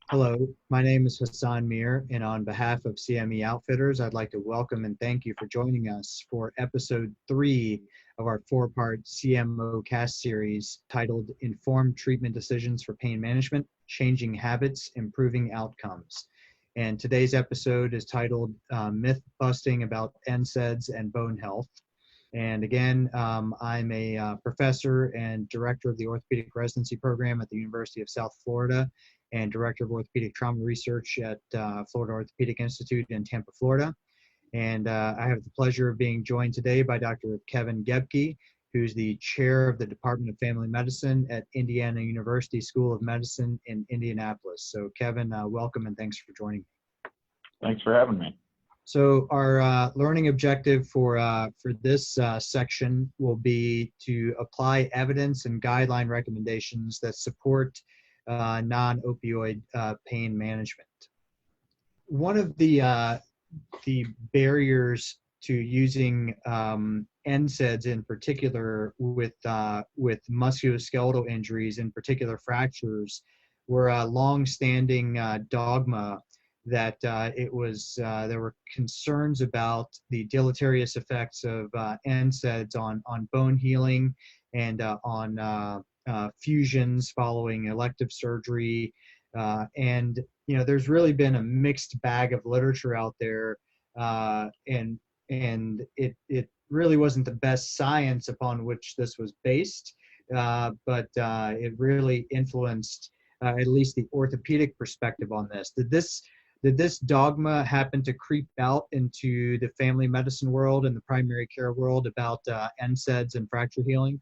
Hello, my name is Hassan Mir, and on behalf of CME Outfitters, I'd like to welcome and thank you for joining us for episode 3 of our 4-part CMEOCast series titled Informed Treatment Decisions for Pain Management, Changing Habits, Improving Outcomes. And today's episode is titled Myth Busting About NSAIDs and Bone Health. And again, I'm a professor and director of the orthopedic residency program at the University of South Florida and director of orthopedic trauma research at Florida Orthopedic Institute in Tampa, Florida. And I have the pleasure of being joined today by Dr. Kevin Gebke, who's the chair of the Department of Family Medicine at Indiana University School of Medicine in Indianapolis. So Kevin, welcome and thanks for joining me. Thanks for having me. So our learning objective for this section will be to apply evidence and guideline recommendations that support non-opioid pain management. One of the barriers to using NSAIDs in particular with musculoskeletal injuries, in particular fractures, were a long-standing dogma that there were concerns about the deleterious effects of NSAIDs on bone healing and on fusions following elective surgery. And there's really been a mixed bag of literature out there, and it really wasn't the best science upon which this was based, but it really influenced at least the orthopedic perspective on this. Did this dogma happen to creep out into the family medicine world and the primary care world about NSAIDs and fracture healing?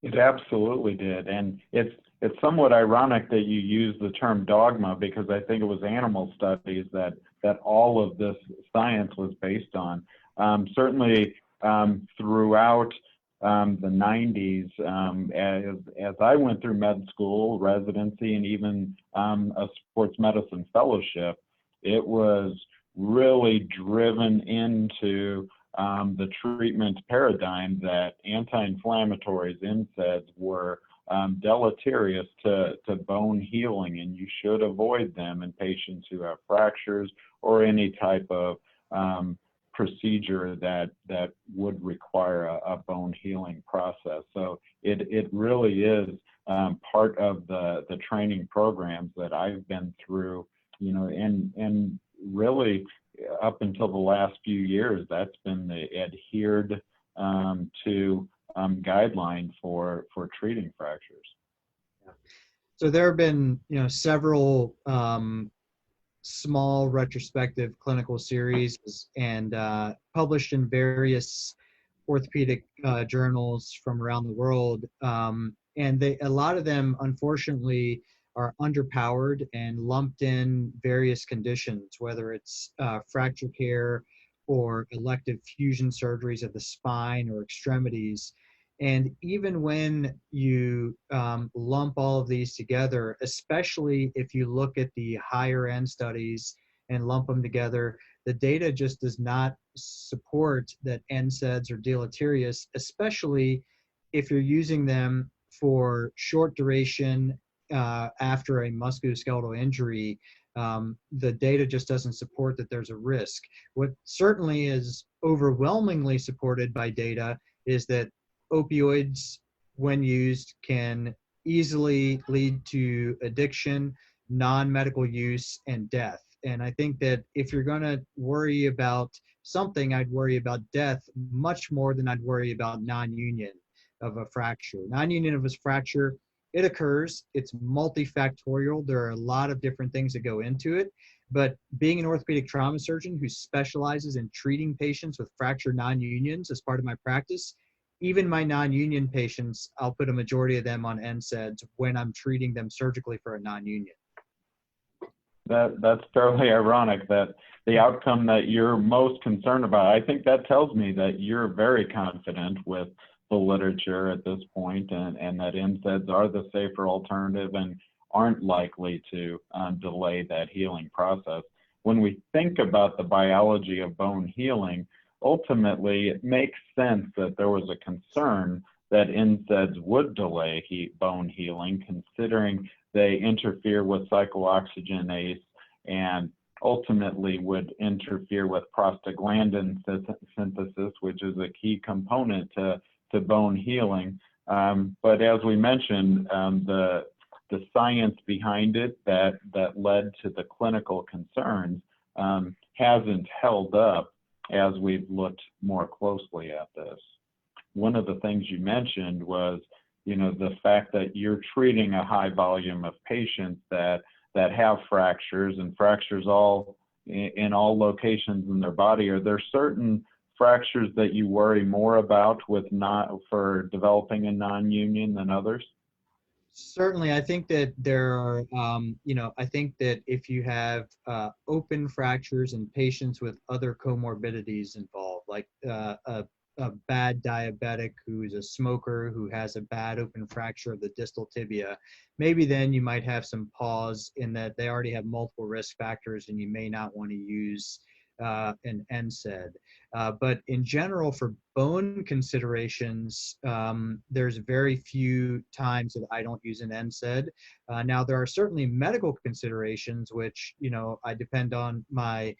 It absolutely did, and it's somewhat ironic that you use the term dogma, because I think it was animal studies that all of this science was based on. Certainly throughout the 90s, as I went through med school, residency, and even a sports medicine fellowship, it was really driven into the treatment paradigm that anti-inflammatories, NSAIDs, were deleterious to bone healing, and you should avoid them in patients who have fractures or any type of procedure that would require a bone healing process. So it really is part of the training programs that I've been through, and really up until the last few years, that's been the adhered to guideline for treating fractures. So there have been several small retrospective clinical series and published in various orthopedic journals from around the world, and a lot of them unfortunately are underpowered and lumped in various conditions, whether it's fracture care or elective fusion surgeries of the spine or extremities. And even when you lump all of these together, especially if you look at the higher end studies and lump them together, the data just does not support that NSAIDs are deleterious, especially if you're using them for short duration after a musculoskeletal injury. The data just doesn't support that there's a risk. What certainly is overwhelmingly supported by data is that opioids, when used, can easily lead to addiction, non-medical use, and death. And I think that if you're going to worry about something, I'd worry about death much more than I'd worry about non-union of a fracture. Non-union of a fracture, it occurs. It's multifactorial. There are a lot of different things that go into it. But being an orthopedic trauma surgeon who specializes in treating patients with fracture non-unions as part of my practice, even my non-union patients, I'll put a majority of them on NSAIDs when I'm treating them surgically for a non-union. That's fairly ironic that the outcome that you're most concerned about, I think that tells me that you're very confident with the literature at this point, and that NSAIDs are the safer alternative and aren't likely to delay that healing process. When we think about the biology of bone healing, ultimately it makes sense that there was a concern that NSAIDs would delay bone healing, considering they interfere with cyclooxygenase and ultimately would interfere with prostaglandin synthesis, which is a key component to bone healing. But as we mentioned, the science behind it that led to the clinical concerns hasn't held up as we've looked more closely at this. One of the things you mentioned was, the fact that you're treating a high volume of patients that have fractures, and fractures in all locations in their body. Are there certain fractures that you worry more about for developing a non-union than others? Certainly, I think that there are, I think that if you have open fractures in patients with other comorbidities involved, like a bad diabetic who's a smoker who has a bad open fracture of the distal tibia, maybe then you might have some pause in that they already have multiple risk factors and you may not want to use an NSAID. But in general, for bone considerations, there's very few times that I don't use an NSAID. Now, there are certainly medical considerations, which, I depend on my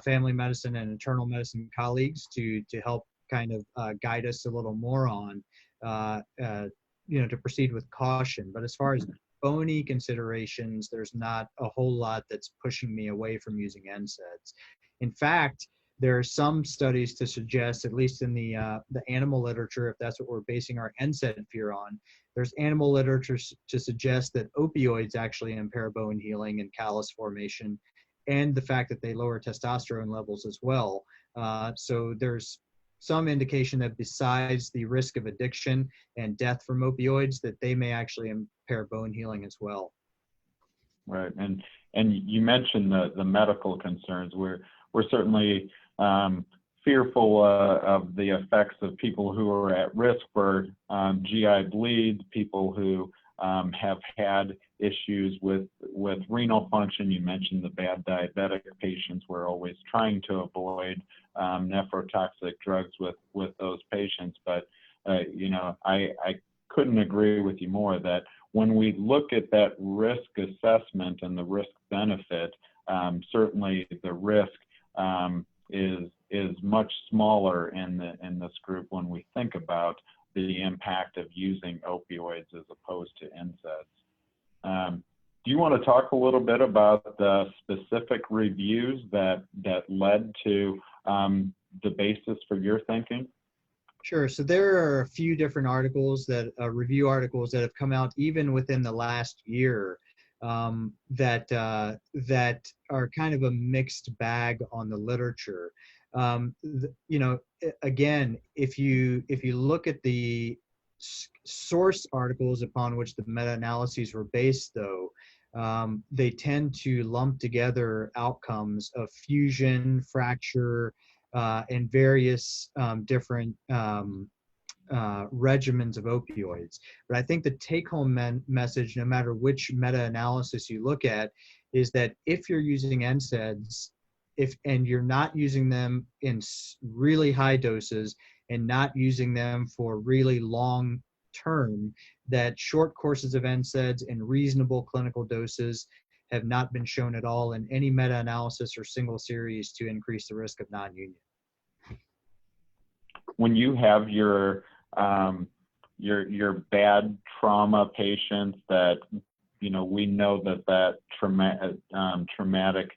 family medicine and internal medicine colleagues to help kind of guide us a little more on, to proceed with caution. But as far as bony considerations, there's not a whole lot that's pushing me away from using NSAIDs. In fact, there are some studies to suggest, at least in the animal literature, if that's what we're basing our NSAID fear on, there's animal literature to suggest that opioids actually impair bone healing and callus formation, and the fact that they lower testosterone levels as well. So there's some indication that besides the risk of addiction and death from opioids, that they may actually impair bone healing as well. Right, and you mentioned the medical concerns. We're certainly fearful of the effects of people who are at risk for GI bleed, people who have had issues with renal function. You mentioned the bad diabetic patients. We're always trying to avoid nephrotoxic drugs with those patients. But, I couldn't agree with you more that when we look at that risk assessment and the risk benefit, certainly the risk is much smaller in this group when we think about the impact of using opioids as opposed to NSAIDs. Do you want to talk a little bit about the specific reviews that led to the basis for your thinking? Sure. So there are a few different articles review articles that have come out even within the last year that are kind of a mixed bag on the literature. Again, if you look at the source articles upon which the meta-analyses were based, though, they tend to lump together outcomes of fusion, fracture, and various different regimens of opioids. But I think the take-home message, no matter which meta-analysis you look at, is that if you're using NSAIDs, and you're not using them in really high doses and not using them for really long term, that short courses of NSAIDs in reasonable clinical doses have not been shown at all in any meta-analysis or single series to increase the risk of non-union. When you have your bad trauma patients that, we know that traumatic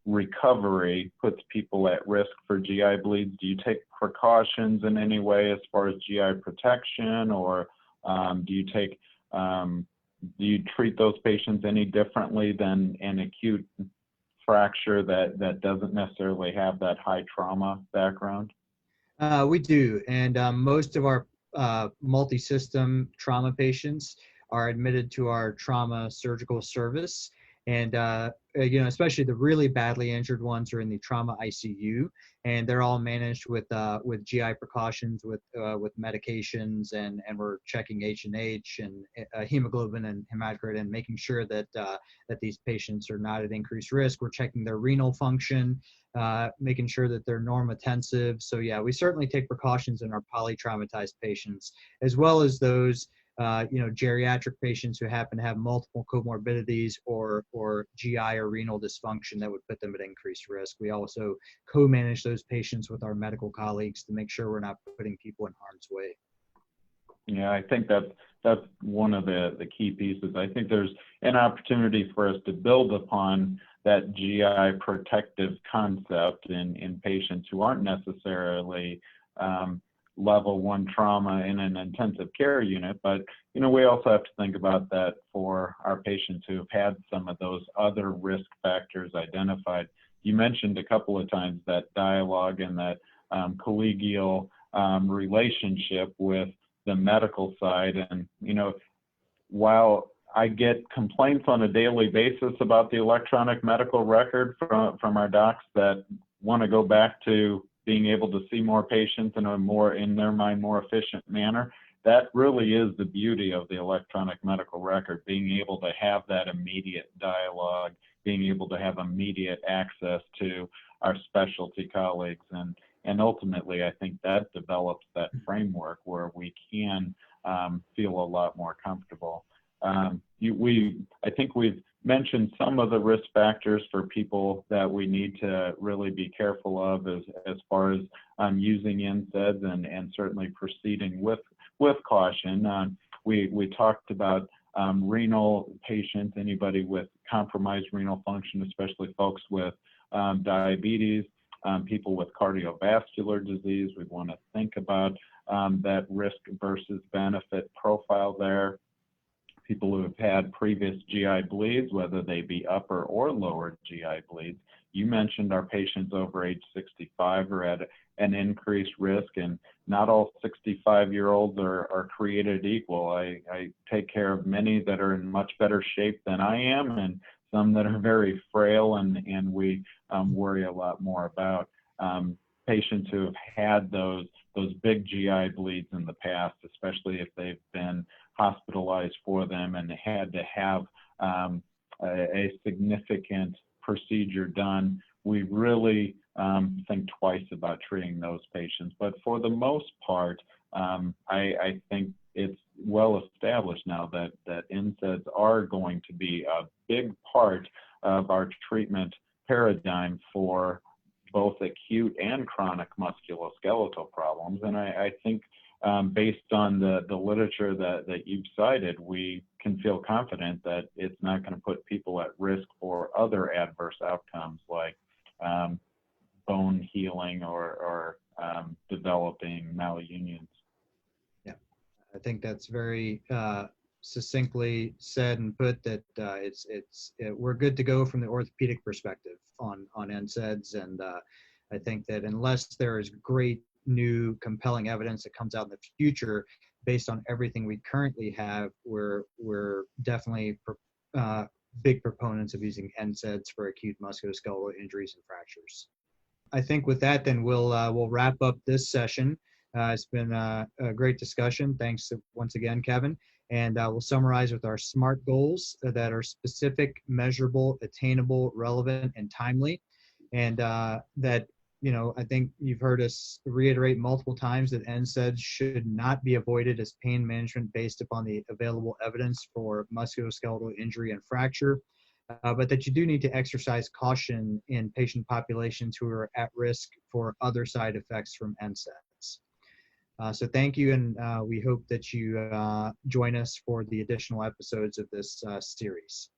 recovery puts people at risk for GI bleeds, do you take precautions in any way as far as GI protection, or do you treat those patients any differently than an acute fracture that doesn't necessarily have that high trauma background? We do, and most of our multi-system trauma patients are admitted to our trauma surgical service, and especially the really badly injured ones are in the trauma ICU, and they're all managed with GI precautions, with medications, and we're checking H&H and hemoglobin and hematocrit, and making sure that these patients are not at increased risk. We're checking their renal function, making sure that they're normotensive. So yeah, we certainly take precautions in our polytraumatized patients, as well as those geriatric patients who happen to have multiple comorbidities or GI or renal dysfunction that would put them at increased risk. We also co-manage those patients with our medical colleagues to make sure we're not putting people in harm's way. Yeah, I think that's one of the key pieces. I think there's an opportunity for us to build upon that GI protective concept in patients who aren't necessarily level 1 trauma in an intensive care unit, but we also have to think about that for our patients who have had some of those other risk factors identified. You mentioned a couple of times that dialogue and that collegial relationship with the medical side. And, while I get complaints on a daily basis about the electronic medical record from our docs that want to go back to being able to see more patients in a more, in their mind, more efficient manner, that really is the beauty of the electronic medical record, being able to have that immediate dialogue, being able to have immediate access to our specialty colleagues. And ultimately, I think that develops that framework where we can feel a lot more comfortable. I think we've mentioned some of the risk factors for people that we need to really be careful of as far as using NSAIDs and certainly proceeding with caution. We talked about renal patients, anybody with compromised renal function, especially folks with diabetes, people with cardiovascular disease. We want to think about that risk versus benefit profile there. People who have had previous GI bleeds, whether they be upper or lower GI bleeds. You mentioned our patients over age 65 are at an increased risk, and not all 65-year-olds are created equal. I take care of many that are in much better shape than I am, and some that are very frail, and we worry a lot more about. Patients who have had those big GI bleeds in the past, especially if they've been hospitalized for them and had to have a significant procedure done, we really think twice about treating those patients. But for the most part, I think it's well established now that NSAIDs are going to be a big part of our treatment paradigm for both acute and chronic musculoskeletal problems. And I think based on the literature that you've cited, we can feel confident that it's not going to put people at risk for other adverse outcomes like bone healing or developing malunions. Yeah, I think that's very succinctly said and put, that we're good to go from the orthopedic perspective on NSAIDs. And I think that unless there is great new compelling evidence that comes out in the future based on everything we currently have, we're definitely big proponents of using NSAIDs for acute musculoskeletal injuries and fractures. I think with that, then we'll wrap up this session. It's been a great discussion. Thanks once again, Kevin. And we'll summarize with our SMART goals that are specific, measurable, attainable, relevant, and timely. And that, I think you've heard us reiterate multiple times that NSAIDs should not be avoided as pain management based upon the available evidence for musculoskeletal injury and fracture, but that you do need to exercise caution in patient populations who are at risk for other side effects from NSAIDs. So thank you, and we hope that you join us for the additional episodes of this series.